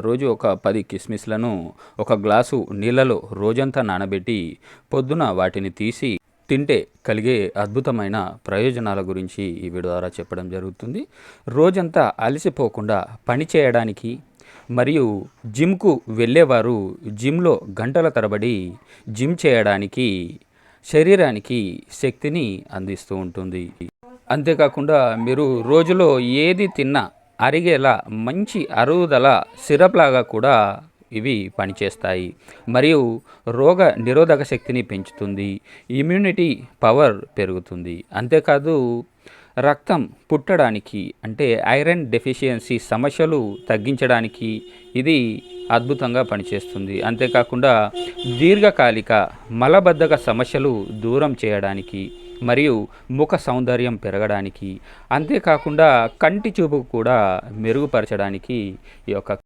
రోజు ఒక 10 కిస్మిస్లను ఒక గ్లాసు నీళ్ళలో రోజంతా నానబెట్టి పొద్దున వాటిని తీసి తింటే కలిగే అద్భుతమైన ప్రయోజనాల గురించి ఈ వీడియో ద్వారా చెప్పడం జరుగుతుంది. రోజంతా అలసిపోకుండా పని చేయడానికి మరియు జిమ్కు వెళ్ళేవారు జిమ్లో గంటల తరబడి జిమ్ చేయడానికి శరీరానికి శక్తిని అందిస్తూ ఉంటుంది. అంతేకాకుండా మీరు రోజులో ఏది తిన్నా అరిగేలా మంచి అరుగుదల సిరప్ లాగా కూడా ఇవి పనిచేస్తాయి. మరియు రోగ నిరోధక శక్తిని పెంచుతుంది, ఇమ్యూనిటీ పవర్ పెరుగుతుంది. అంతేకాదు రక్తం పుట్టడానికి అంటే ఐరన్ డెఫిషియన్సీ సమస్యలు తగ్గించడానికి ఇది అద్భుతంగా పనిచేస్తుంది. అంతేకాకుండా దీర్ఘకాలిక మలబద్ధక సమస్యలు దూరం చేయడానికి మరియు ముఖ సౌందర్యం పెరగడానికి, అంతేకాకుండా కంటి చూపు కూడా మెరుగుపరచడానికి ఈ యొక్క